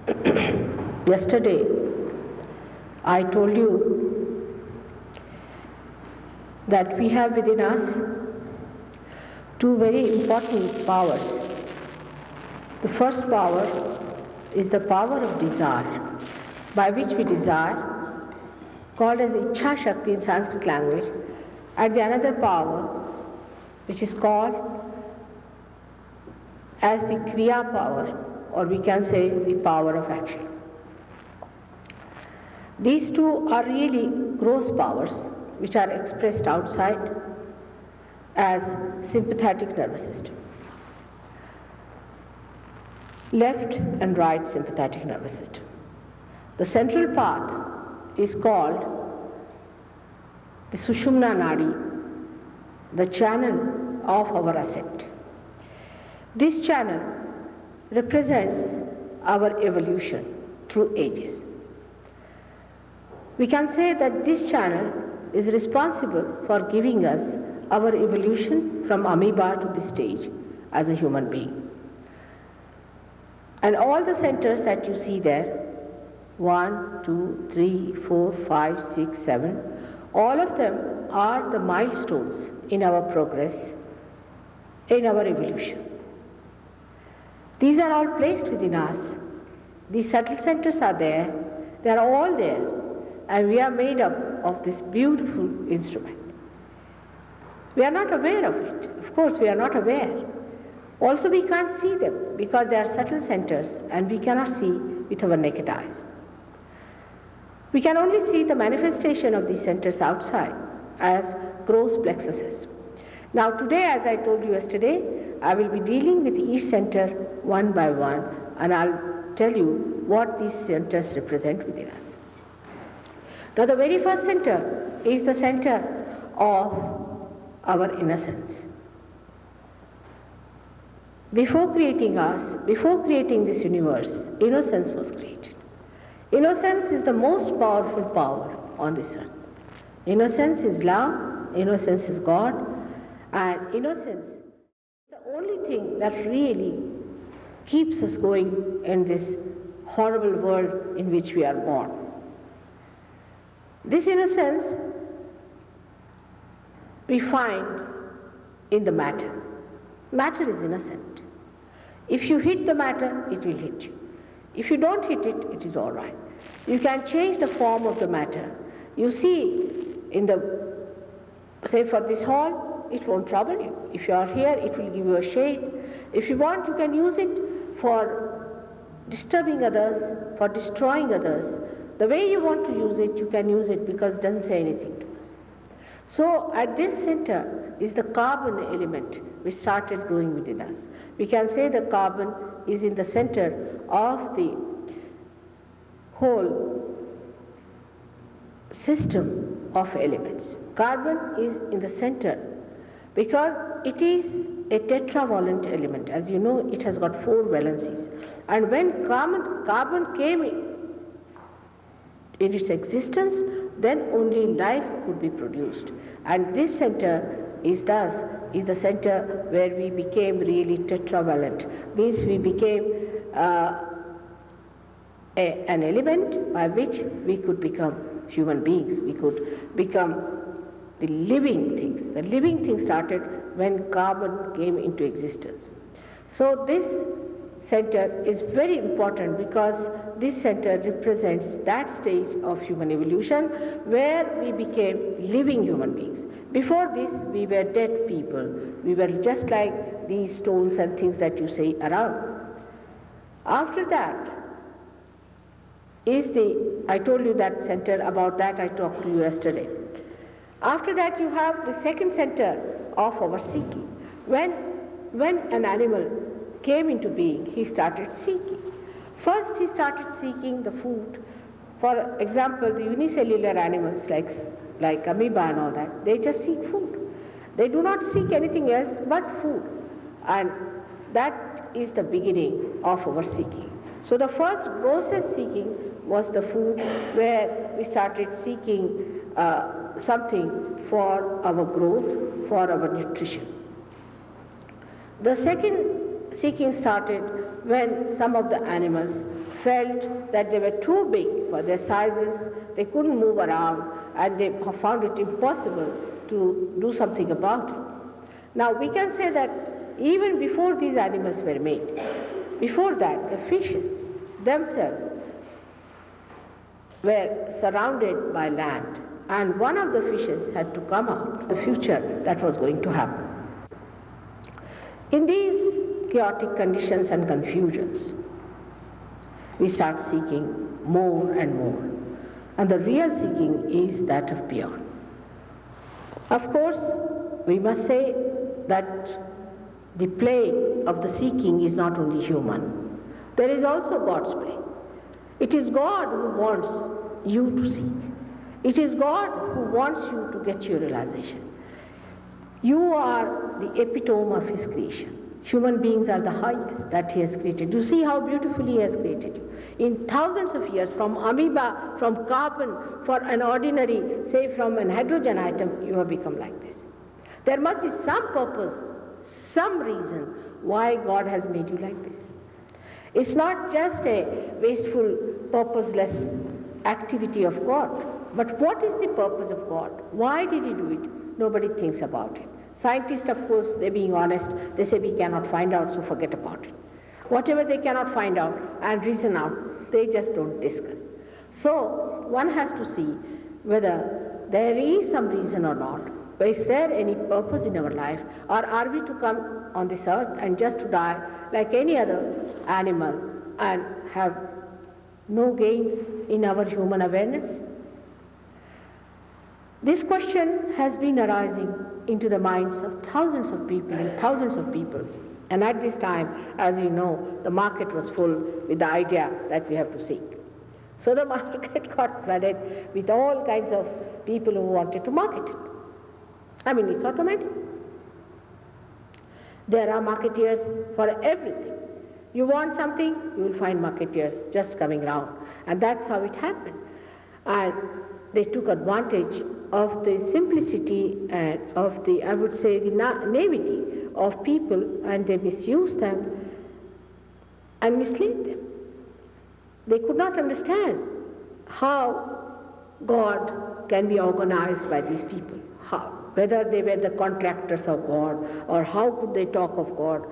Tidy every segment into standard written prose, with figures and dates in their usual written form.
Yesterday, I told you that we have within us two very important powers. The first power is the power of desire, by which we desire, called as Ichha Shakti in Sanskrit language, and the another power which is called as the Kriya power, or we can say the power of action. These two are really gross powers which are expressed outside as sympathetic nervous system. Left and right sympathetic nervous system. The central path is called the Sushumna Nadi, the channel of our ascent. This channel represents our evolution through ages. We can say that this channel is responsible for giving us our evolution from amoeba to this stage as a human being. And all the centers that you see there, 1, 2, 3, 4, 5, 6, 7, all of them are the milestones in our progress, in our evolution. These are all placed within us. These subtle centers are there, they are all there, and we are made up of this beautiful instrument. We are not aware of it. Of course, we are not aware. Also, we can't see them because they are subtle centers and we cannot see with our naked eyes. We can only see the manifestation of these centers outside as gross plexuses. Now, today, as I told you yesterday, I will be dealing with each center one by one, and I'll tell you what these centers represent within us. Now, the very first center is the center of our innocence. Before creating us, before creating this universe, innocence was created. Innocence is the most powerful power on this earth. Innocence is love, innocence is God, and innocence is the only thing that really keeps us going in this horrible world in which we are born. This innocence we find in the matter. Matter is innocent. If you hit the matter, it will hit you. If you don't hit it, it is all right. You can change the form of the matter. You see, say for this hall, it won't trouble you. If you are here, it will give you a shade. If you want, you can use it for disturbing others, for destroying others. The way you want to use it, you can use it because it doesn't say anything to us. So at this center is the carbon element which started growing within us. We can say the carbon is in the center of the whole system of elements. Carbon is in the center because it is a tetravalent element. As you know, it has got 4 valencies. And when carbon came in its existence, then only life could be produced. And this center is the center where we became really tetravalent. Means we became an element by which we could become human beings. We could become the living things. The living thing started when carbon came into existence. So this center is very important because this center represents that stage of human evolution where we became living human beings. Before this, we were dead people. We were just like these stones and things that you see around. After that is I told you that center, about that I talked to you yesterday. After that you have the second center of our seeking. When an animal came into being, he started seeking. First he started seeking the food. For example, the unicellular animals like amoeba and all that, they just seek food. They do not seek anything else but food. And that is the beginning of our seeking. So the first grossest seeking was the food, where we started seeking something for our growth, for our nutrition. The second seeking started when some of the animals felt that they were too big for their sizes, they couldn't move around, and they found it impossible to do something about it. Now we can say that even before these animals were made, before that the fishes themselves were surrounded by land, and one of the fishes had to come out, the future that was going to happen. In these chaotic conditions and confusions, we start seeking more and more, and the real seeking is that of beyond. Of course, we must say that the play of the seeking is not only human. There is also God's play. It is God who wants you to seek. It is God who wants you to get your realization. You are the epitome of His creation. Human beings are the highest that He has created. You see how beautifully He has created you. In thousands of years, from amoeba, from carbon, for an ordinary, say from an hydrogen atom, you have become like this. There must be some purpose, some reason why God has made you like this. It's not just a wasteful, purposeless activity of God, but what is the purpose of God? Why did He do it? Nobody thinks about it. Scientists, of course, they're being honest, they say we cannot find out, so forget about it. Whatever they cannot find out and reason out, they just don't discuss. So one has to see whether there is some reason or not. Is there any purpose in our life, or are we to come on this earth and just to die like any other animal and have no gains in our human awareness? This question has been arising into the minds of thousands of people and thousands of people. And at this time, as you know, the market was full with the idea that we have to seek. So the market got flooded with all kinds of people who wanted to market it. I mean, it's automatic. There are marketeers for everything. You want something, you will find marketeers just coming around. And that's how it happened. And they took advantage of the simplicity and of the, I would say, the naivety of people, and they misused them and misled them. They could not understand how God can be organized by these people, how, whether they were the contractors of God, or how could they talk of God.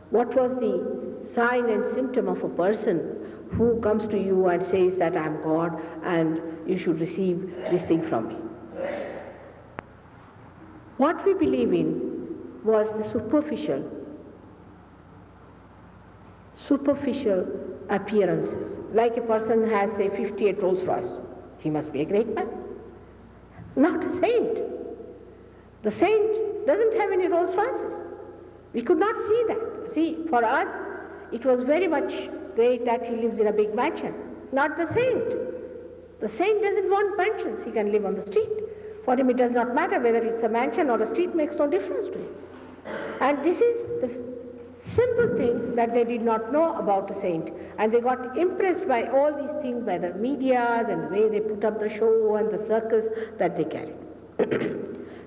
What was the sign and symptom of a person who comes to you and says that I am God and you should receive this thing from me? What we believe in was the superficial appearances. Like a person has, say, 58 Rolls Royce. He must be a great man. Not a saint. The saint doesn't have any Rolls Royces. We could not see that. See, for us, it was very much great that he lives in a big mansion. Not the saint. The saint doesn't want mansions. He can live on the street. For him, it does not matter whether it's a mansion or a street, makes no difference to him. And this is the simple thing that they did not know about a saint. And they got impressed by all these things, by the medias and the way they put up the show and the circus that they carried.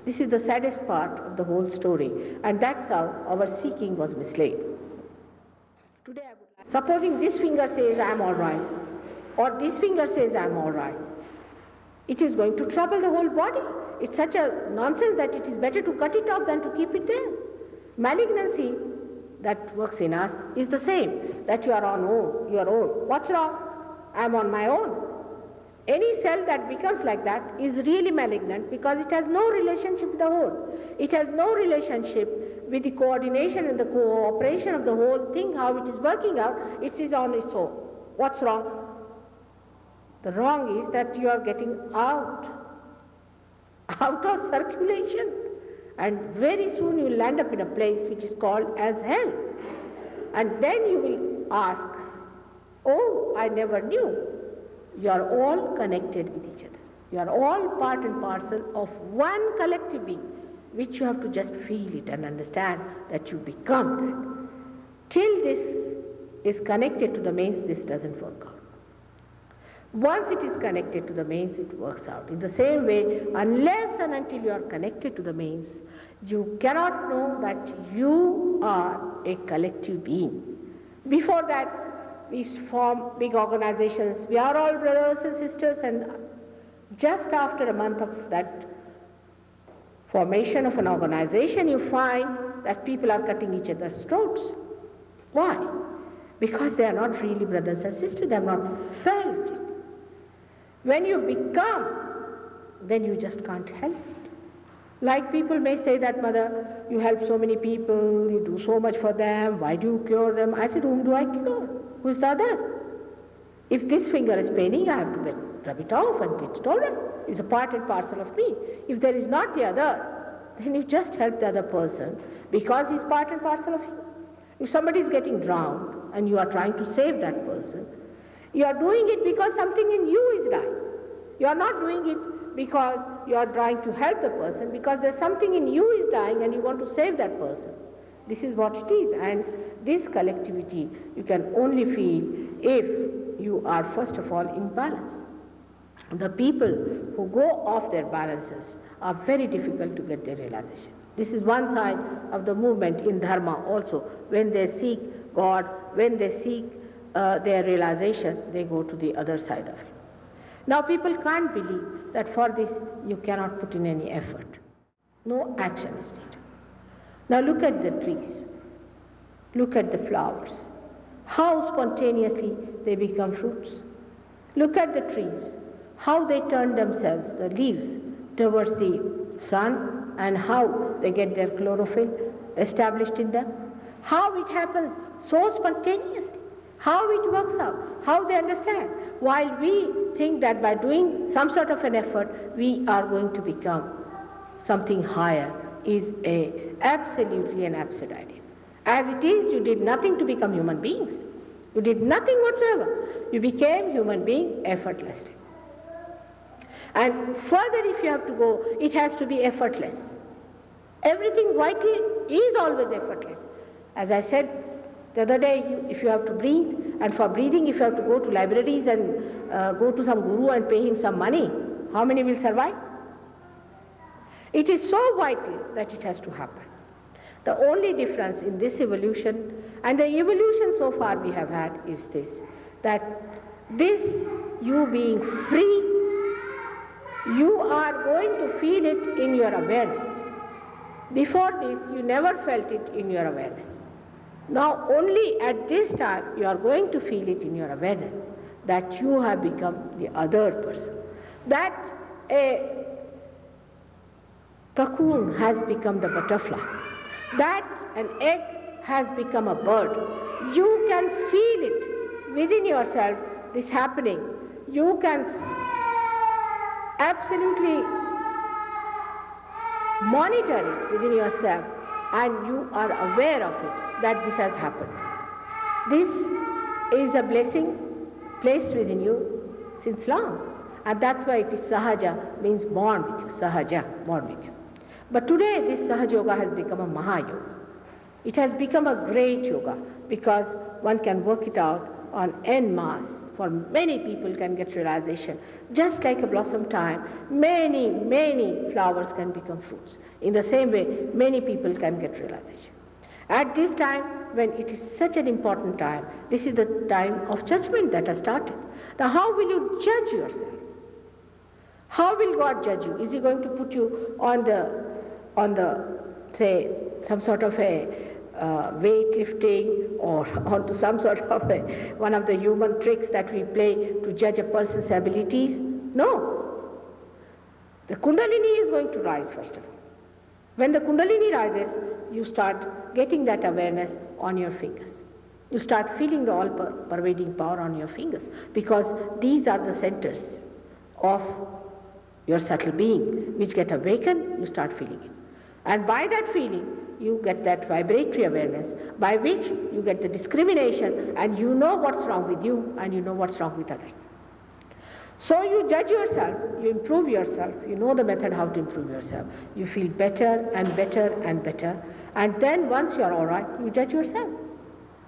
This is the saddest part of the whole story, and that's how our seeking was misled. Today, I would like, supposing this finger says I'm all right, or this finger says I'm all right, it is going to trouble the whole body. It's such a nonsense that it is better to cut it off than to keep it there. Malignancy that works in us is the same, that you are on your own. What's wrong? I'm on my own. Any cell that becomes like that is really malignant because it has no relationship with the whole. It has no relationship with the coordination and the cooperation of the whole thing, how it is working out. It is on its own. What's wrong? The wrong is that you are getting out of circulation, and very soon you will land up in a place which is called as hell. And then you will ask, oh, I never knew. You are all connected with each other. You are all part and parcel of one collective being, which you have to just feel it and understand that you become that. Till this is connected to the mains, this doesn't work out. Once it is connected to the mains, it works out. In the same way, unless and until you are connected to the mains, you cannot know that you are a collective being. Before that, we form big organizations. We are all brothers and sisters, and just after a month of that formation of an organization, you find that people are cutting each other's throats. Why? Because they are not really brothers and sisters, they have not felt it. When you become, then you just can't help it. Like people may say that, Mother, you help so many people, you do so much for them, why do you cure them? I said, whom do I cure? Who's the other? If this finger is paining, I have to rub it off and get it all right. It's a part and parcel of me. If there is not the other, then you just help the other person because he's part and parcel of you. If somebody is getting drowned and you are trying to save that person, you are doing it because something in you is dying. You are not doing it because you are trying to help the person, because there's something in you is dying and you want to save that person. This is what it is, and this collectivity you can only feel if you are first of all in balance. The people who go off their balances are very difficult to get their realization. This is one side of the movement in Dharma also. When they seek God, when they seek their realization, they go to the other side of it. Now people can't believe that for this you cannot put in any effort. No action is needed. Now look at the trees. Look at the flowers. How spontaneously they become fruits. Look at the trees. How they turn themselves, the leaves, towards the sun, and how they get their chlorophyll established in them. How it happens so spontaneously. How it works out, how they understand. While we think that by doing some sort of an effort, we are going to become something higher, is absolutely an absurd idea. As it is, you did nothing to become human beings. You did nothing whatsoever. You became human being effortlessly. And further, if you have to go, it has to be effortless. Everything vital is always effortless. As I said the other day, if you have to breathe, and for breathing if you have to go to libraries and go to some guru and pay him some money, how many will survive? It is so vital that it has to happen. The only difference in this evolution, and the evolution so far we have had, is this, that this you being free, you are going to feel it in your awareness. Before this, you never felt it in your awareness. Now only at this time you are going to feel it in your awareness that you have become the other person. That a cocoon has become the butterfly. That an egg has become a bird. You can feel it within yourself, this happening. You can absolutely monitor it within yourself, and you are aware of it, that this has happened. This is a blessing placed within you since long, and that's why it is Sahaja, means born with you, Sahaja, born with you. But today this Sahaja Yoga has become a Mahayoga. It has become a great yoga because one can work it out on en masse. For many people can get realization. Just like a blossom time, many, many flowers can become fruits. In the same way, many people can get realization. At this time, when it is such an important time, this is the time of judgment that has started. Now how will you judge yourself? How will God judge you? Is He going to put you on the say, some sort of a weightlifting, or onto some sort of one of the human tricks that we play to judge a person's abilities? No. The Kundalini is going to rise first of all. When the Kundalini rises, you start getting that awareness on your fingers. You start feeling the all-pervading power on your fingers, because these are the centers of your subtle being, which get awakened, you start feeling it. And by that feeling, you get that vibratory awareness, by which you get the discrimination, and you know what's wrong with you, and you know what's wrong with others. So you judge yourself, you improve yourself, you know the method how to improve yourself. You feel better and better and better, and then once you are all right, you judge yourself.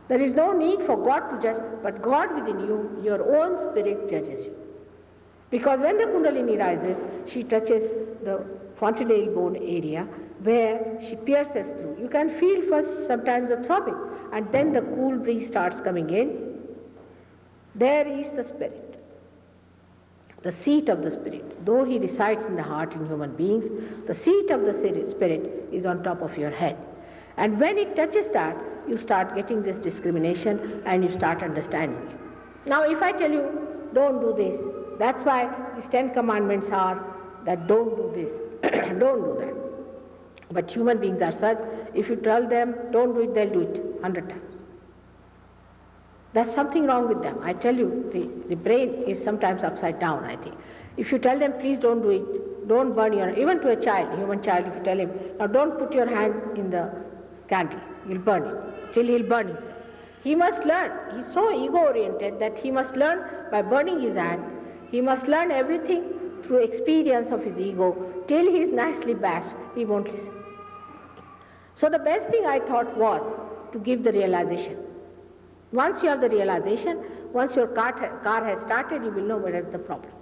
There is no need for God to judge, but God within you, your own spirit judges you. Because when the Kundalini rises, she touches the fontanelle bone area where she pierces through. You can feel first sometimes the throbbing, and then the cool breeze starts coming in, There is the Spirit, the seat of the Spirit. Though He resides in the heart in human beings, the seat of the Spirit is on top of your head. And when it touches that, you start getting this discrimination and you start understanding it. Now, if I tell you, don't do this, that's why these 10 commandments are that don't do this, don't do that. But human beings are such, if you tell them, don't do it, they'll do it 100 times. There's something wrong with them. I tell you, the brain is sometimes upside down, I think. If you tell them, please don't do it, don't burn your, even to a child, human child, if you tell him, now don't put your hand in the candle, you'll burn it. Still he'll burn himself. He must learn. He's so ego-oriented that he must learn by burning his hand. He must learn everything through experience of his ego. Till he's nicely bashed, he won't listen. So the best thing I thought was to give the realization. Once you have the realization, once your car has started, you will know where is the problem.